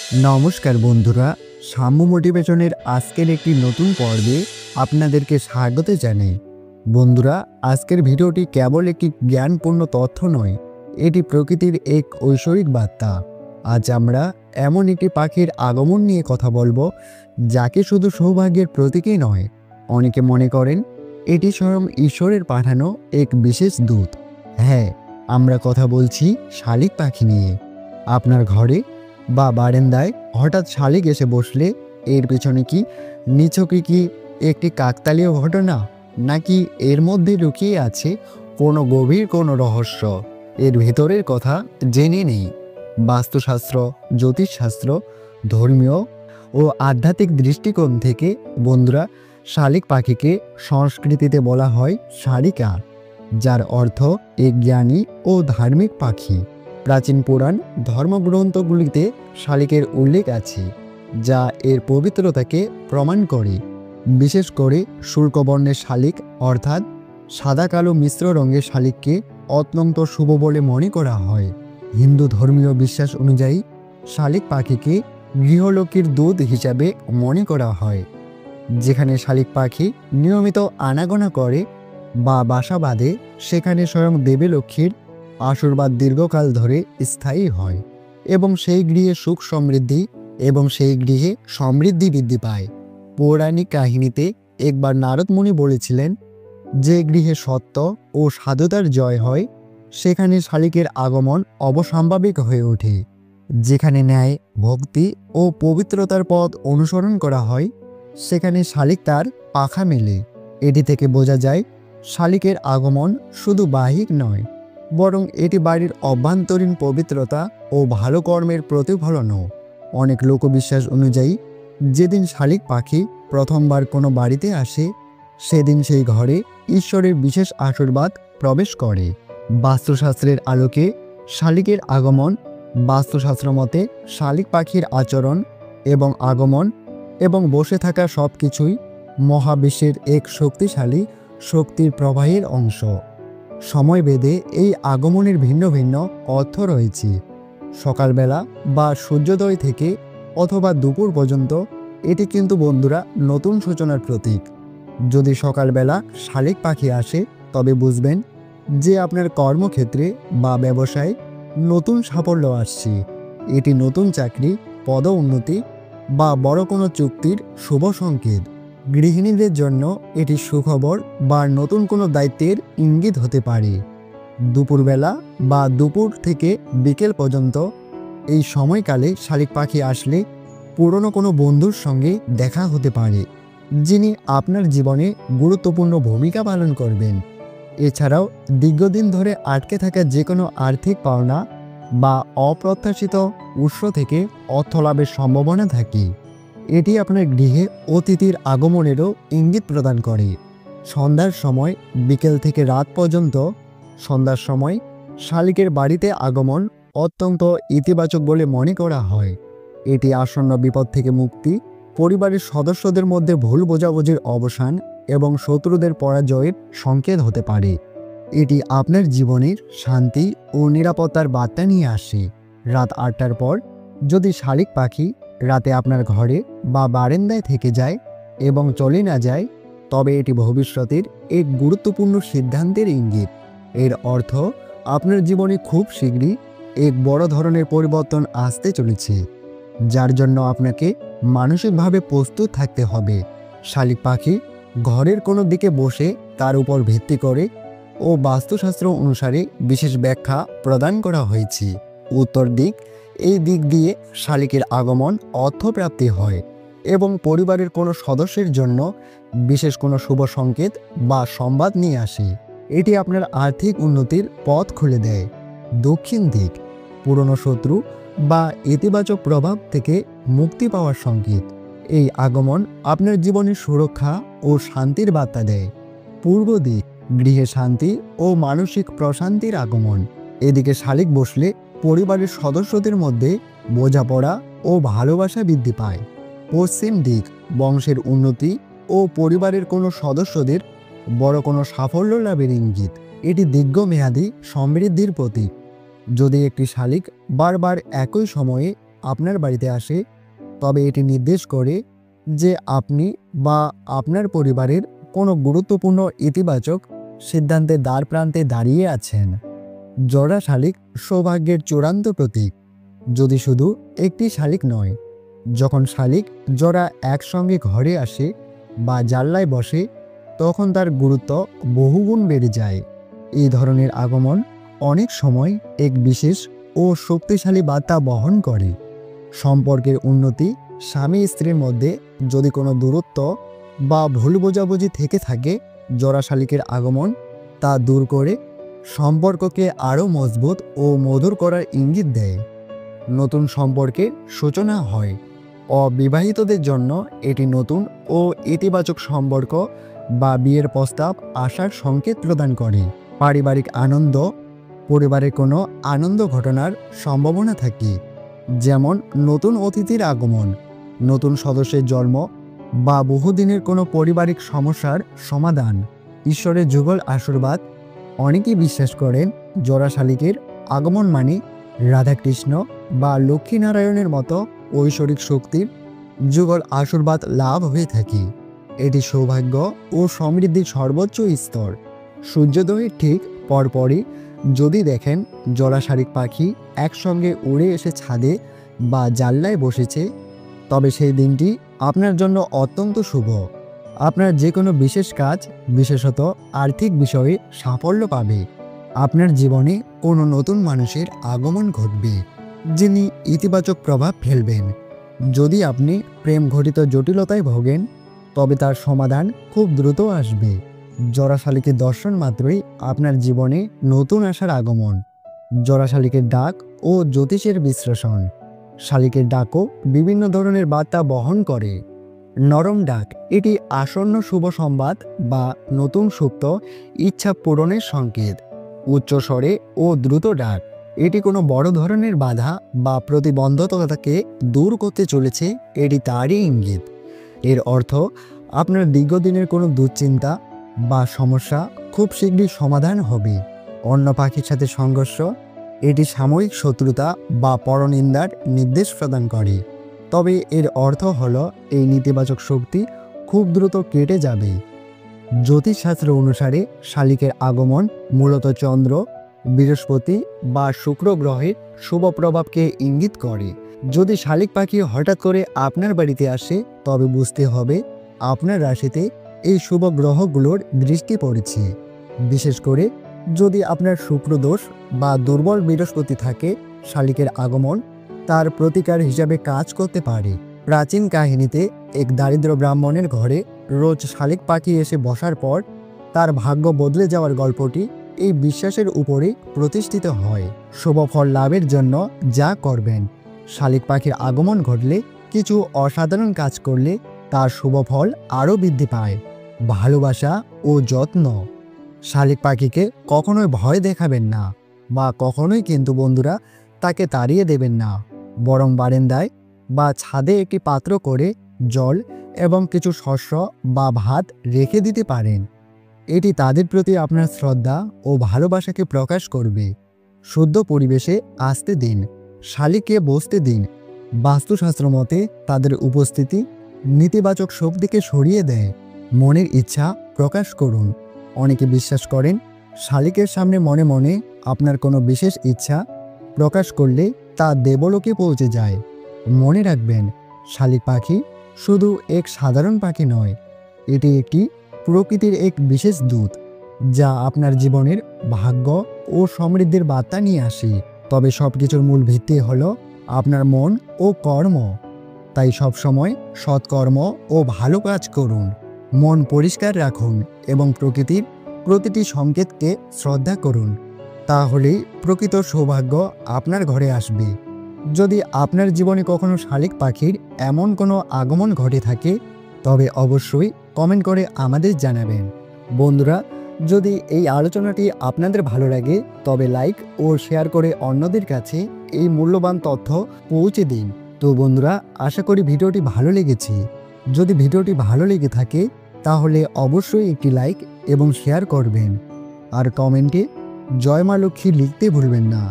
নমস্কার বন্ধুরা, সাম্য মোটিভেশনের আজকের একটি নতুন পর্বে আপনাদেরকে স্বাগত জানাই। বন্ধুরা, আজকের ভিডিওটি কেবল একটি জ্ঞানপূর্ণ তথ্য নয়, এটি প্রকৃতির এক ঐশ্বরিক বার্তা। আজ আমরা এমন একটি পাখির আগমন নিয়ে কথা বলবো, যাকে শুধু সৌভাগ্যের প্রতীকই নয়, অনেকে মনে করেন এটি স্বয়ং ঈশ্বরের পাঠানো এক বিশেষ দূত। হ্যাঁ, আমরা কথা বলছি শালিক পাখি নিয়ে। আপনার ঘরে বা বারান্দায় হঠাৎ শালিক এসে বসলে এর পেছনে কি নিছকই কি একটি কাকতালীয় ঘটনা, নাকি এর মধ্যে লুকিয়ে আছে কোনো গভীর কোনো রহস্য? এর ভেতরের কথা জেনে নেই। বাস্তুশাস্ত্র, জ্যোতিষশাস্ত্র, ধর্মীয় ও আধ্যাত্মিক দৃষ্টিকোণ থেকে বন্ধুরা, শালিক পাখিকে সংস্কৃতিতে বলা হয় শালিকা, যার অর্থ এক জ্ঞানী ও ধার্মিক পাখি। প্রাচীন পুরাণ ধর্মগ্রন্থগুলিতে শালিকের উল্লেখ আছে, যা এর পবিত্রতাকে প্রমাণ করে। বিশেষ করে শুল্কবর্ণের শালিক অর্থাৎ সাদা কালো মিশ্র রঙের শালিককে অত্যন্ত শুভ বলে মনে করা হয়। হিন্দু ধর্মীয় বিশ্বাস অনুযায়ী শালিক পাখিকে গৃহলক্ষ্মীর দূত হিসাবে মনে করা হয়। যেখানে শালিক পাখি নিয়মিত আনাগোনা করে বা বাসা বাঁধে, সেখানে স্বয়ং দেবী লক্ষ্মীর আশীর্বাদ দীর্ঘকাল ধরে স্থায়ী হয় এবং সেই গৃহে সুখ সমৃদ্ধি বৃদ্ধি পায়। পৌরাণিক কাহিনীতে একবার নারদ মুনি বলেছিলেন, যে গৃহে সত্য ও সাধুতার জয় হয়, সেখানে শালিকের আগমন অবশ্যম্ভাবী হয়ে ওঠে। যেখানে ন্যায়, ভক্তি ও পবিত্রতার পথ অনুসরণ করা হয়, সেখানে শালিক তার পাখা মেলে। এটি থেকে বোঝা যায় শালিকের আগমন শুধু বাহ্যিক নয়, বরং এটি বাড়ির অভ্যন্তরীণ পবিত্রতা ও ভালো কর্মের প্রতিফলনও। অনেক লোকবিশ্বাস অনুযায়ী যেদিন শালিক পাখি প্রথমবার কোনো বাড়িতে আসে, সেদিন সেই ঘরে ঈশ্বরের বিশেষ আশীর্বাদ প্রবেশ করে। বাস্তুশাস্ত্রের আলোকে শালিকের আগমন। বাস্তুশাস্ত্র মতে শালিক পাখির আচরণ এবং আগমন এবং বসে থাকা সব কিছুই মহাবিশ্বের এক শক্তিশালী শক্তির প্রবাহের অংশ। সময় ভেদে এই আগমনের ভিন্ন ভিন্ন অর্থ রয়েছে। সকালবেলা বা সূর্যোদয় থেকে অথবা দুপুর পর্যন্ত এটি কিন্তু বন্ধুরা নতুন সূচনার প্রতীক। যদি সকালবেলা শালিক পাখি আসে, তবে বুঝবেন যে আপনার কর্মক্ষেত্রে বা ব্যবসায় নতুন সাফল্য আসছে। এটি নতুন চাকরি, পদোন্নতি বা বড় কোনো চুক্তির শুভ সংকেত। গৃহিণীদের জন্য এটি সুখবর বা নতুন কোনো দায়িত্বের ইঙ্গিত হতে পারে। দুপুরবেলা বা দুপুর থেকে বিকেল পর্যন্ত এই সময়কালে শালিক পাখি আসলে পুরনো কোনো বন্ধুর সঙ্গে দেখা হতে পারে, যিনি আপনার জীবনে গুরুত্বপূর্ণ ভূমিকা পালন করবেন। এছাড়াও দীর্ঘদিন ধরে আটকে থাকা যে কোনো আর্থিক পাওনা বা অপ্রত্যাশিত উৎস থেকে অর্থ লাভের সম্ভাবনা থাকে। এটি আপনার গৃহে অতিথির আগমনেরও ইঙ্গিত প্রদান করে। সন্ধ্যার সময় বিকেল থেকে রাত পর্যন্ত সন্ধ্যার সময় শালিকের বাড়িতে আগমন অত্যন্ত ইতিবাচক বলে মনে করা হয়। এটি আসন্ন বিপদ থেকে মুক্তি, পরিবারের সদস্যদের মধ্যে ভুল বোঝাবুঝির অবসান এবং শত্রুদের পরাজয়ের সংকেত হতে পারে। এটি আপনার জীবনের শান্তি ও নিরাপত্তার বার্তা নিয়ে আসে। রাত 8টার পর যদি শালিক পাখি রাতে আপনার ঘরে বা বারান্দায় থেকে যায় এবং চলে না যায়, তবে এটি ভবিষ্যতের এক গুরুত্বপূর্ণ সিদ্ধান্তের ইঙ্গিত। এর অর্থ আপনার জীবনে খুব শীঘ্রই এক বড় ধরনের পরিবর্তন আসতে চলেছে, যার জন্য আপনাকে মানসিকভাবে প্রস্তুত থাকতে হবে। শালিক পাখি ঘরের কোনো দিকে বসে তার উপর ভিত্তি করে ও বাস্তুশাস্ত্র অনুসারে বিশেষ ব্যাখ্যা প্রদান করা হয়েছে। উত্তর দিক, এই দিক দিয়ে শালিকের আগমন অর্থপ্রাপ্তি হয় এবং পরিবারের কোনো সদস্যের জন্য বিশেষ কোনো শুভ সংকেত বা সংবাদ নিয়ে আসে। এটি আপনার আর্থিক উন্নতির পথ খুলে দেয়। দক্ষিণ দিক, পুরনো শত্রু বা ইতিবাচক প্রভাব থেকে মুক্তি পাওয়ার সংকেত। এই আগমন আপনার জীবনে সুরক্ষা ও শান্তির বার্তা দেয়। পূর্ব দিক, গৃহে শান্তি ও মানসিক প্রশান্তির আগমন। এদিকে শালিক বসলে পরিবারের সদস্যদের মধ্যে বোঝাপড়া ও ভালোবাসা বৃদ্ধি পায়। পশ্চিম দিক, বংশের উন্নতি ও পরিবারের কোনো সদস্যদের বড় কোনো সাফল্য লাভের ইঙ্গিত। এটি দীর্ঘমেয়াদী সমৃদ্ধির প্রতীক। যদি একটি শালিক বারবার একই সময়ে আপনার বাড়িতে আসে, তবে এটি নির্দেশ করে যে আপনি বা আপনার পরিবারের কোনো গুরুত্বপূর্ণ ইতিবাচক সিদ্ধান্তের দ্বারপ্রান্তে দাঁড়িয়ে আছেন। জোড়া শালিক সৌভাগ্যের চূড়ান্ত প্রতীক। যদি শুধু একটি শালিক নয়, যখন শালিক জোড়া একসঙ্গে ঘরে আসে বা জানলায় বসে, তখন তার গুরুত্ব বহুগুণ বেড়ে যায়। এই ধরনের আগমন অনেক সময় এক বিশেষ ও শক্তিশালী বার্তা বহন করে। সম্পর্কের উন্নতি, স্বামী স্ত্রীর মধ্যে যদি কোনো দূরত্ব বা ভুল বোঝাবুঝি থেকে থাকে, জোড়া শালিকের আগমন তা দূর করে সম্পর্ককে আরও মজবুত ও মধুর করার ইঙ্গিত দেয়। নতুন সম্পর্কের সূচনা হয়। অবিবাহিতদের জন্য এটি নতুন ও ইতিবাচক সম্পর্ক বা বিয়ের প্রস্তাব আসার সংকেত প্রদান করে। পারিবারিক আনন্দ, পরিবারের কোনো আনন্দ ঘটনার সম্ভাবনা থাকে, যেমন নতুন অতিথির আগমন, নতুন সদস্যের জন্ম বা বহুদিনের কোনো পারিবারিক সমস্যার সমাধান। ঈশ্বরের যুগল আশীর্বাদ। অনেকেই বিশ্বাস করেন জোড়া শালিকের আগমন মানে রাধাকৃষ্ণ বা লক্ষ্মীনারায়ণের মতো ঐশ্বরিক শক্তির যুগল আশীর্বাদ লাভ হয়ে থাকে। এটি সৌভাগ্য ও সমৃদ্ধির সর্বোচ্চ স্তর। সূর্যোদয়ের ঠিক পরপরই যদি দেখেন জোড়া শালিক পাখি একসঙ্গে উড়ে এসে ছাদে বা জানলায় বসেছে, তবে সেই দিনটি আপনার জন্য অত্যন্ত শুভ। আপনার যে কোনো বিশেষ কাজ, বিশেষত আর্থিক বিষয়ে সাফল্য পাবে। আপনার জীবনে কোনো নতুন মানুষের আগমন ঘটবে, যিনি ইতিবাচক প্রভাব ফেলবেন। যদি আপনি প্রেম ঘটিত জটিলতায় ভোগেন, তবে তার সমাধান খুব দ্রুত আসবে। জোড়া শালিকের দর্শন মাত্রই আপনার জীবনে নতুন আশার আগমন। জোড়া শালিকের ডাক ও জ্যোতিষের বিশ্লেষণ। শালিকের ডাকও বিভিন্ন ধরনের বার্তা বহন করে। নরম ডাক, এটি আসন্ন শুভ সংবাদ বা নতুন সুপ্ত ইচ্ছা পূরণের সংকেত। উচ্চ স্বরে ও দ্রুত ডাক, এটি কোনো বড় ধরনের বাধা বা প্রতিবন্ধকতাকে দূর করতে চলেছে, এটি তারই ইঙ্গিত। এর অর্থ আপনার দীর্ঘদিনের কোনো দুশ্চিন্তা বা সমস্যা খুব শীঘ্রই সমাধান হবে। অন্য পাখির সাথে সংঘর্ষ, এটি সাময়িক শত্রুতা বা পরনিন্দার নির্দেশ প্রদান করে, তবে এর অর্থ হলো এই নেতিবাচক শক্তি খুব দ্রুত কেটে যাবে। জ্যোতিষশাস্ত্র অনুসারে শালিকের আগমন মূলত চন্দ্র, বৃহস্পতি বা শুক্র গ্রহের শুভ প্রভাবকে ইঙ্গিত করে। যদি শালিক পাখি হঠাৎ করে আপনার বাড়িতে আসে, তবে বুঝতে হবে আপনার রাশিতে এই শুভ গ্রহগুলোর দৃষ্টি পড়েছে। বিশেষ করে যদি আপনার শুক্র দোষ বা দুর্বল বৃহস্পতি থাকে, শালিকের আগমন তার প্রতিকার হিসাবে কাজ করতে পারে। প্রাচীন কাহিনীতে এক দারিদ্র ব্রাহ্মণের ঘরে রোজ শালিক পাখি এসে বসার পর তার ভাগ্য বদলে যাওয়ার গল্পটি এই বিশ্বাসের উপরে প্রতিষ্ঠিত হয়। শুভ ফল লাভের জন্য যা করবেন। শালিক পাখির আগমন ঘটলে কিছু অসাধারণ কাজ করলে তার শুভ ফল আরও বৃদ্ধি পায়। ভালোবাসা ও যত্ন। শালিক পাখিকে কখনোই ভয় দেখাবেন না বা কখনোই কিন্তু বন্ধুরা তাকে তাড়িয়ে দেবেন না, বরং বারান্দায় বা ছাদে একটি পাত্র করে জল এবং কিছু শস্য বা ভাত রেখে দিতে পারেন। এটি তাদের প্রতি আপনার শ্রদ্ধা ও ভালোবাসাকে প্রকাশ করবে। শুদ্ধ পরিবেশে আসতে দিন, শালিককে বসতে দিন। বাস্তুশাস্ত্র মতে তাদের উপস্থিতি নেতিবাচক শক্তিকে সরিয়ে দেয়। মনের ইচ্ছা প্রকাশ করুন। অনেকে বিশ্বাস করেন শালিকের সামনে মনে মনে আপনার কোনো বিশেষ ইচ্ছা প্রকাশ করলে তা দেবলোকে পৌঁছে যায়। মনে রাখবেন, শালিক পাখি শুধু এক সাধারণ পাখি নয়, এটি একটি প্রকৃতির এক বিশেষ দূত, যা আপনার জীবনের ভাগ্য ও সমৃদ্ধির বার্তা নিয়ে আসে। তবে সবকিছুর মূল ভিত্তি হলো আপনার মন ও কর্ম। তাই সবসময় সৎকর্ম ও ভালো কাজ করুন, মন পরিষ্কার রাখুন এবং প্রকৃতির প্রতিটি সংকেতকে শ্রদ্ধা করুন। তাহলেই প্রকৃত সৌভাগ্য আপনার ঘরে আসবে। যদি আপনার জীবনে কখনো শালিক পাখির এমন কোনো আগমন ঘটে থাকে, তবে অবশ্যই কমেন্ট করে আমাদের জানাবেন। বন্ধুরা, যদি এই আলোচনাটি আপনাদের ভালো লাগে, তবে লাইক ও শেয়ার করে অন্যদের কাছে এই মূল্যবান তথ্য পৌঁছে দিন। তো বন্ধুরা, আশা করি ভিডিওটি ভালো লেগেছে। যদি ভিডিওটি ভালো লেগে থাকে, তাহলে অবশ্যই একটি লাইক এবং শেয়ার করবেন, আর কমেন্টে জয় মা লক্ষ্মী লিখতে ভুলবেন না।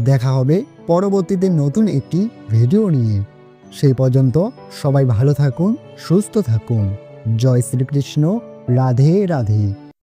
দেখা হবে পরবর্তীতে নতুন একটি ভিডিও নিয়ে। সেই পর্যন্ত সবাই ভালো থাকুন, সুস্থ থাকুন। জয় শ্রীকৃষ্ণ। রাধে রাধে।